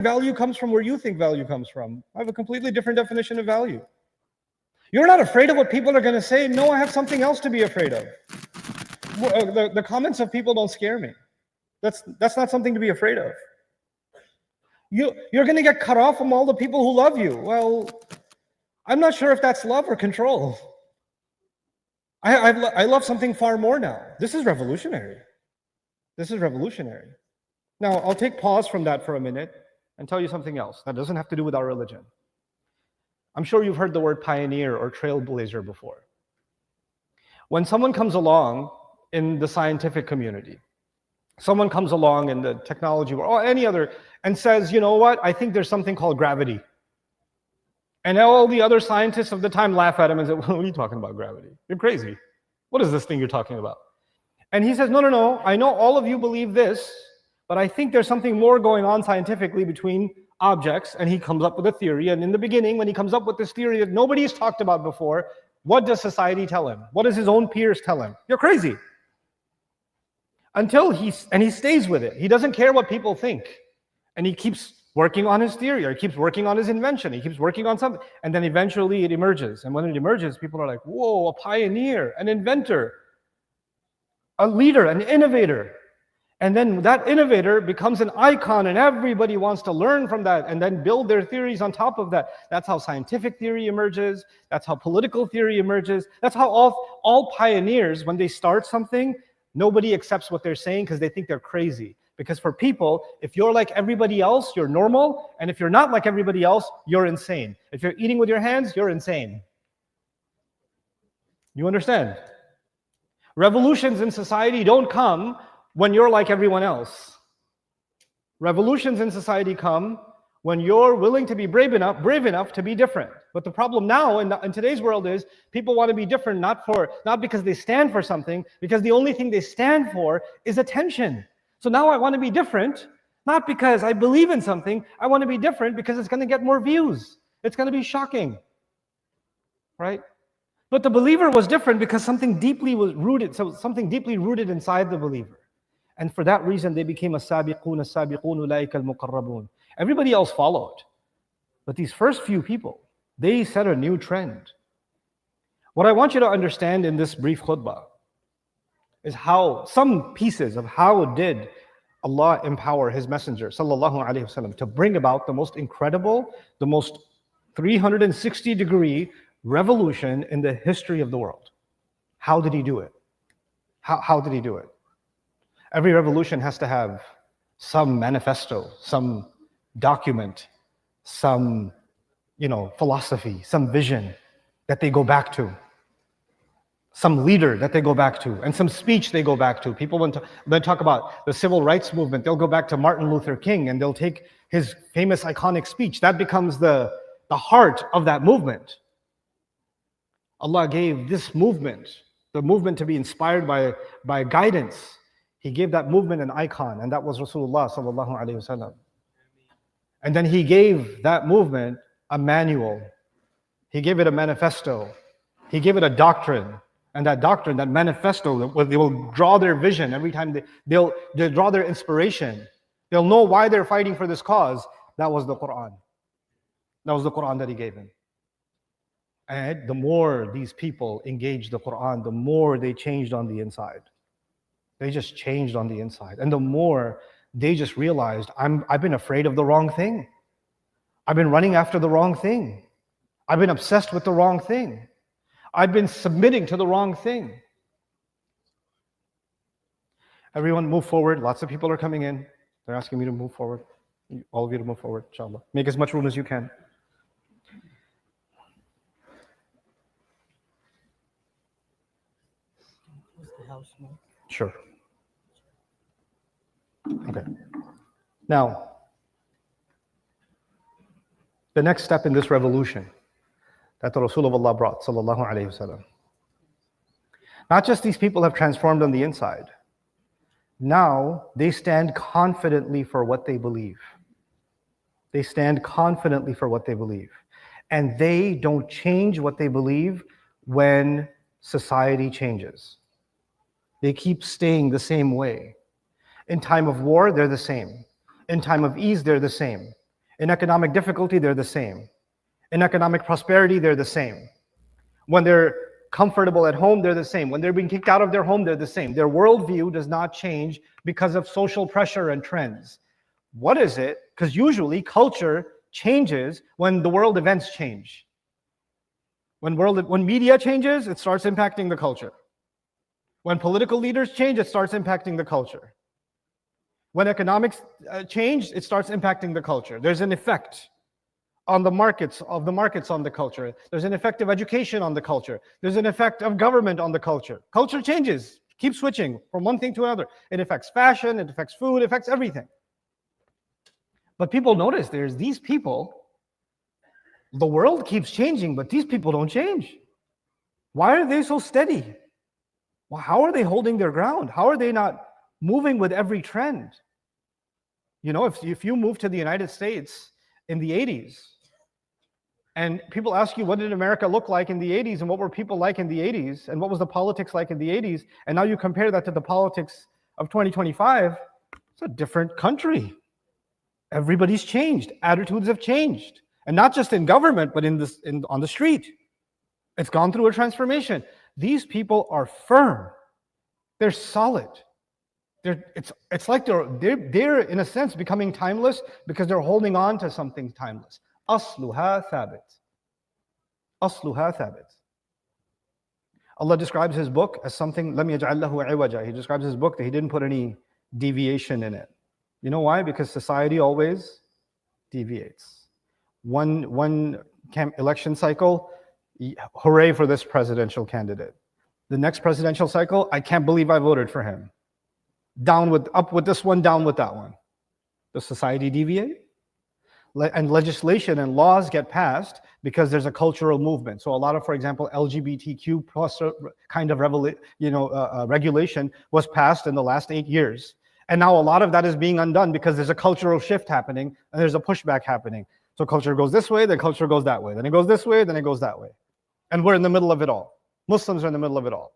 value comes from where you think value comes from. I have a completely different definition of value. You're not afraid of what people are going to say. No, I have something else to be afraid of. The comments of people don't scare me. That's not something to be afraid of. You're going to get cut off from all the people who love you. Well, I'm not sure if that's love or control. I love something far more now. This is revolutionary. This is revolutionary. Now, I'll take pause from that for a minute and tell you something else that doesn't have to do with our religion. I'm sure you've heard the word pioneer or trailblazer before. When someone comes along in the scientific community, someone comes along in the technology world, or any other, and says, you know what, I think there's something called gravity. And all the other scientists of the time laugh at him and say, well, what are you talking about, gravity? You're crazy. What is this thing you're talking about? And he says, no, I know all of you believe this, but I think there's something more going on scientifically between objects, and he comes up with a theory. And in the beginning, when he comes up with this theory that nobody's talked about before, what does society tell him? What does his own peers tell him? You're crazy. Until he stays with it. He doesn't care what people think. And he keeps working on his theory, or he keeps working on his invention. He keeps working on something. And then eventually it emerges. And when it emerges, people are like, whoa, a pioneer, an inventor, a leader, an innovator. And then that innovator becomes an icon, and everybody wants to learn from that and then build their theories on top of that. That's how scientific theory emerges. That's how political theory emerges. That's how all pioneers, when they start something, nobody accepts what they're saying because they think they're crazy. Because for people, if you're like everybody else, you're normal. And if you're not like everybody else, you're insane. If you're eating with your hands, you're insane. You understand? Revolutions in society don't come when you're like everyone else. Revolutions in society come when you're willing to be brave enough to be different. But the problem now in today's world is people want to be different not because they stand for something, because the only thing they stand for is attention. So now I want to be different, not because I believe in something. I want to be different because it's going to get more views. It's going to be shocking, right? But the believer was different because something deeply rooted inside the believer. And for that reason, they became as-sabiqun ulaika al-muqarrabun. Everybody else followed. But these first few people, they set a new trend. What I want you to understand in this brief khutbah is how some pieces of how did Allah empower His Messenger, sallallahu alaihi wasallam, to bring about the most incredible, the most 360-degree revolution in the history of the world. How did He do it? How did He do it? Every revolution has to have some manifesto, some document, some, philosophy, some vision that they go back to, some leader that they go back to, and some speech they go back to. People, when they talk about the civil rights movement, they'll go back to Martin Luther King and they'll take his famous iconic speech. That becomes the heart of that movement. Allah gave this movement, the movement to be inspired by guidance. He gave that movement an icon, and that was Rasulullah sallallahu alaihi wasallam. And then He gave that movement a manual. He gave it a manifesto. He gave it a doctrine. And that doctrine, that manifesto, they will draw their vision every time they'll draw their inspiration. They'll know why they're fighting for this cause. That was the Quran. That was the Quran that He gave him. And the more these people engaged the Quran, the more they changed on the inside. They just changed on the inside. And the more they just realized, I've been afraid of the wrong thing. I've been running after the wrong thing. I've been obsessed with the wrong thing. I've been submitting to the wrong thing. Everyone move forward. Lots of people are coming in. They're asking me to move forward. All of you to move forward, inshallah. Make as much room as you can. Sure. Okay. Now, the next step in this revolution that the Rasul of Allah brought, sallallahu alaihi wasallam. Not just these people have transformed on the inside. Now they stand confidently for what they believe. They stand confidently for what they believe. And they don't change what they believe when society changes. They keep staying the same way. In time of war, they're the same. In time of ease, they're the same. In economic difficulty, they're the same. In economic prosperity, they're the same. When they're comfortable at home, they're the same. When they're being kicked out of their home, they're the same. Their worldview does not change because of social pressure and trends. What is it? Because usually culture changes when the world events change. When media changes, it starts impacting the culture. When political leaders change, it starts impacting the culture. When economics change, it starts impacting the culture. There's an effect on the markets on the culture. There's an effect of education on the culture. There's an effect of government on the culture. Culture changes, keeps switching from one thing to another. It affects fashion, it affects food, it affects everything. But people notice there's these people, the world keeps changing, but these people don't change. Why are they so steady? Well, how are they holding their ground? How are they not moving with every trend? You know, if you move to the United States in the 80s, and people ask you, what did America look like in the 80s, and what were people like in the 80s, and what was the politics like in the 80s, and now you compare that to the politics of 2025, it's a different country. Everybody's changed. Attitudes have changed. And not just in government, but on the street. It's gone through a transformation. These people are firm. They're solid. It's like they're in a sense becoming timeless because they're holding on to something timeless. Asluha thabit. Asluha thabit. Allah describes His book as something, lam yaj'al lahu iwaja. He describes His book that He didn't put any deviation in it. You know why? Because society always deviates. One election cycle, hooray for this presidential candidate. The next presidential cycle, I can't believe I voted for him. Up with this one, down with that one. Does society deviate? And legislation and laws get passed because there's a cultural movement. So a lot of, for example, LGBTQ plus kind of regulation was passed in the last 8 years. And now a lot of that is being undone because there's a cultural shift happening and there's a pushback happening. So culture goes this way, then culture goes that way. Then it goes this way, then it goes that way. And we're in the middle of it all. Muslims are in the middle of it all.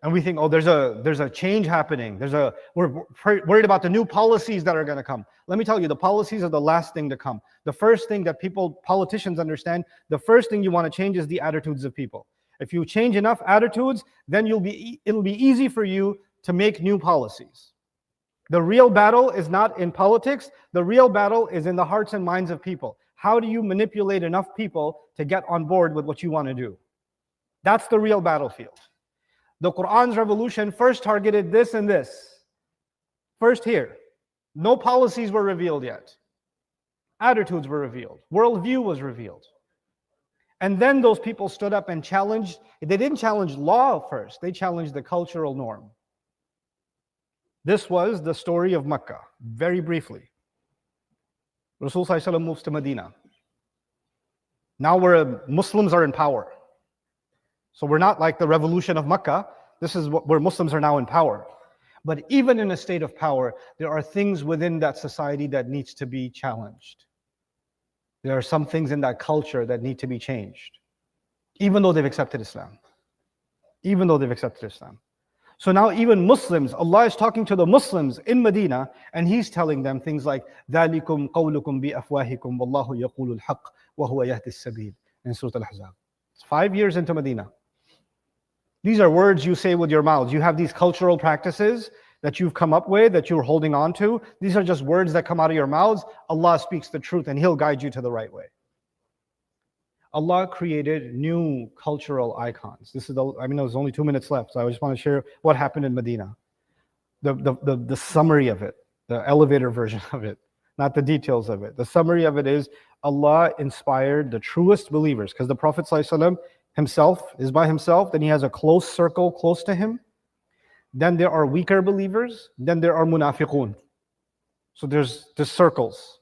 And we think, oh, there's a change happening. We're worried about the new policies that are going to come. Let me tell you, the policies are the last thing to come. The first thing that politicians understand, the first thing you want to change is the attitudes of people. If you change enough attitudes, then it'll be easy for you to make new policies. The real battle is not in politics. The real battle is in the hearts and minds of people. How do you manipulate enough people to get on board with what you want to do? That's the real battlefield. The Quran's revolution first targeted this and this. First here. No policies were revealed yet. Attitudes were revealed. Worldview was revealed. And then those people stood up and challenged. They didn't challenge law first. They challenged the cultural norm. This was the story of Makkah, very briefly. Rasul Sallallahu Alaihi Wasallam moves to Medina. Now Muslims are in power. So we're not like the revolution of Makkah. This is where Muslims are now in power. But even in a state of power, there are things within that society that needs to be challenged. There are some things in that culture that need to be changed, even though they've accepted Islam. Even though they've accepted Islam. So now even Muslims, Allah is talking to the Muslims in Medina, and He's telling them things like, ذَلِكُمْ قَوْلُكُمْ بِأَفْوَاهِكُمْ وَاللَّهُ يَقُولُ الْحَقِّ وَهُوَ يَهْدِي السَّبِيلَ in Surah Al-Ahzab. It's 5 years into Medina. These are words you say with your mouths. You have these cultural practices that you've come up with, that you're holding on to. These are just words that come out of your mouths. Allah speaks the truth and He'll guide you to the right way. Allah created new cultural icons. There's only 2 minutes left, so I just want to share what happened in Medina. The summary of it, the elevator version of it, not the details of it. The summary of it is Allah inspired the truest believers, because the Prophet ﷺ himself is by himself, then he has a close circle close to him. Then there are weaker believers, then there are munafiqun. So there's circles.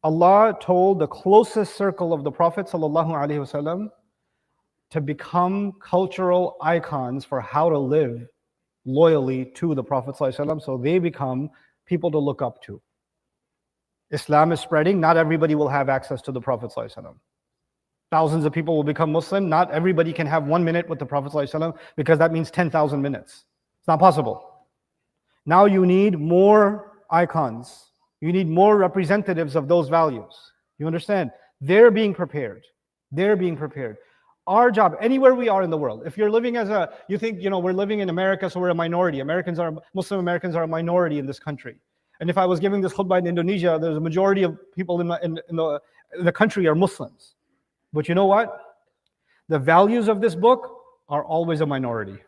Allah told the closest circle of the Prophet ﷺ to become cultural icons for how to live loyally to the Prophet ﷺ, so they become people to look up to. Islam is spreading, not everybody will have access to the Prophet ﷺ. Thousands of people will become Muslim, not everybody can have 1 minute with the Prophet ﷺ because that means 10,000 minutes. It's not possible. Now you need more icons. You need more representatives of those values. You understand? They're being prepared. They're being prepared. Our job, anywhere we are in the world, if you're living you think, we're living in America, so we're a minority. Muslim Americans are a minority in this country. And if I was giving this khutbah in Indonesia, there's a majority of people in the country are Muslims. But you know what? The values of this book are always a minority.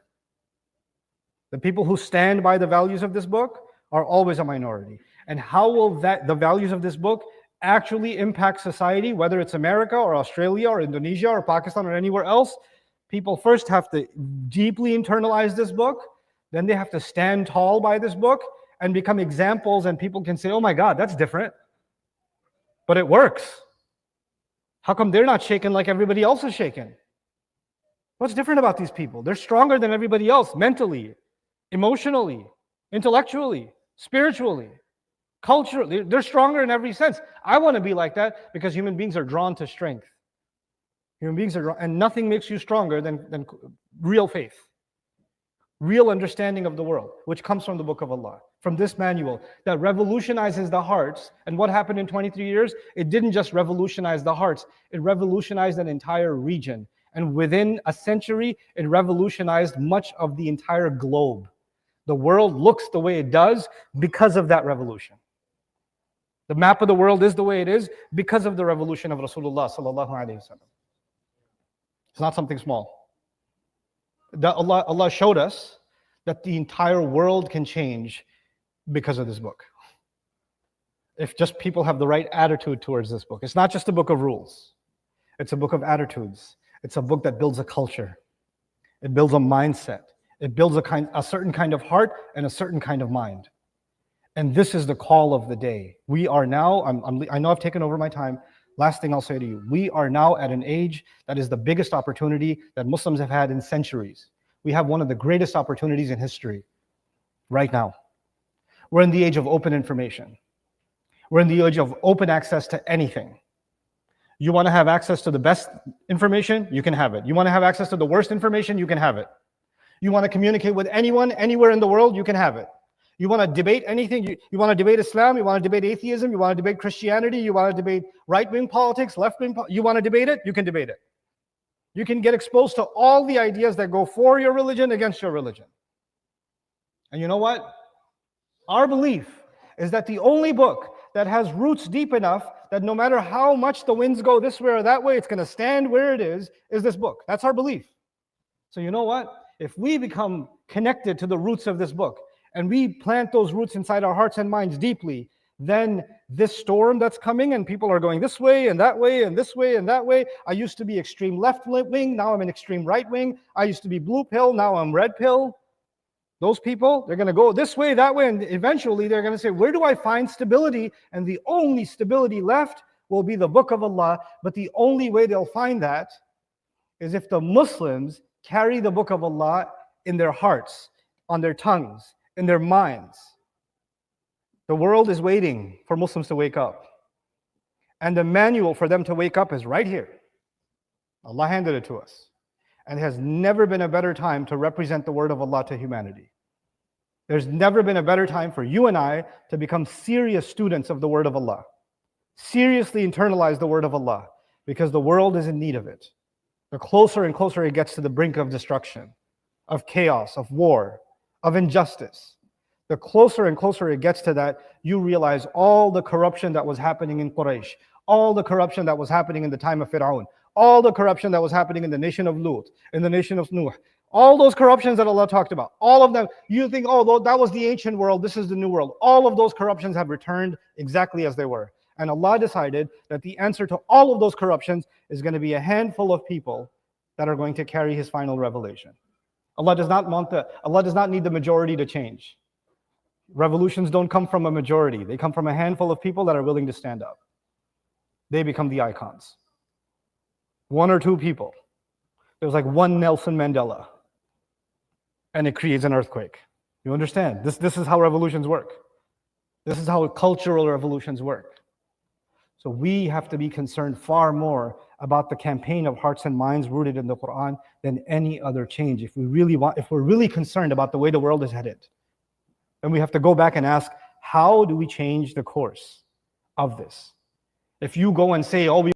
The people who stand by the values of this book are always a minority. And how will the values of this book actually impact society, whether it's America or Australia or Indonesia or Pakistan or anywhere else? People first have to deeply internalize this book, then they have to stand tall by this book and become examples, and people can say, oh my God, that's different. But it works. How come they're not shaken like everybody else is shaken? What's different about these people? They're stronger than everybody else mentally, emotionally, intellectually, spiritually, culturally. They're stronger in every sense. I want to be like that because human beings are drawn to strength. Human beings are drawn, and nothing makes you stronger than real faith, real understanding of the world, which comes from the Book of Allah, from this manual that revolutionizes the hearts. And what happened in 23 years? It didn't just revolutionize the hearts, it revolutionized an entire region. And within a century, it revolutionized much of the entire globe. The world looks the way it does because of that revolution. The map of the world is the way it is because of the revolution of Rasulullah sallallahu alaihi wasallam. It's not something small. Allah showed us that the entire world can change because of this book. If just people have the right attitude towards this book. It's not just a book of rules. It's a book of attitudes. It's a book that builds a culture. It builds a mindset. It builds a certain kind of heart and a certain kind of mind. And this is the call of the day. We are now, I know I've taken over my time. Last thing I'll say to you, we are now at an age that is the biggest opportunity that Muslims have had in centuries. We have one of the greatest opportunities in history right now. We're in the age of open information. We're in the age of open access to anything. You want to have access to the best information? You can have it. You want to have access to the worst information? You can have it. You want to communicate with anyone, anywhere in the world? You can have it. You want to debate anything? You want to debate Islam? You want to debate atheism? You want to debate Christianity? You want to debate right-wing politics, left-wing politics? You want to debate it? You can debate it. You can get exposed to all the ideas that go for your religion, against your religion. And you know what? Our belief is that the only book that has roots deep enough that no matter how much the winds go this way or that way, it's going to stand where it is this book. That's our belief. So you know what? If we become connected to the roots of this book, and we plant those roots inside our hearts and minds deeply, then this storm that's coming and people are going this way and that way and this way and that way. I used to be extreme left wing, now I'm an extreme right wing. I used to be blue pill, now I'm red pill. Those people, they're going to go this way, that way, and eventually they're going to say, where do I find stability? And the only stability left will be the Book of Allah. But the only way they'll find that is if the Muslims carry the Book of Allah in their hearts, on their tongues, in their minds. The world is waiting for Muslims to wake up. And the manual for them to wake up is right here. Allah handed it to us. And it has never been a better time to represent the word of Allah to humanity. There's never been a better time for you and I to become serious students of the word of Allah. Seriously internalize the word of Allah, because the world is in need of it. The closer and closer it gets to the brink of destruction, of chaos, of war, of injustice. The closer and closer it gets to that, you realize all the corruption that was happening in Quraysh, all the corruption that was happening in the time of Fir'aun, all the corruption that was happening in the nation of Lut, in the nation of Nuh, all those corruptions that Allah talked about, all of them, you think, oh, that was the ancient world, this is the new world. All of those corruptions have returned exactly as they were. And Allah decided that the answer to all of those corruptions is going to be a handful of people that are going to carry His final revelation. Allah does not need the majority to change. Revolutions don't come from a majority. They come from a handful of people that are willing to stand up. They become the icons. One or two people. There's like one Nelson Mandela, and it creates an earthquake. You understand? This is how revolutions work. This is how cultural revolutions work. So we have to be concerned far more about the campaign of hearts and minds rooted in the Quran than any other change. If we're really concerned about the way the world is headed, then we have to go back and ask, How do we change the course of this? If you go and say, oh, we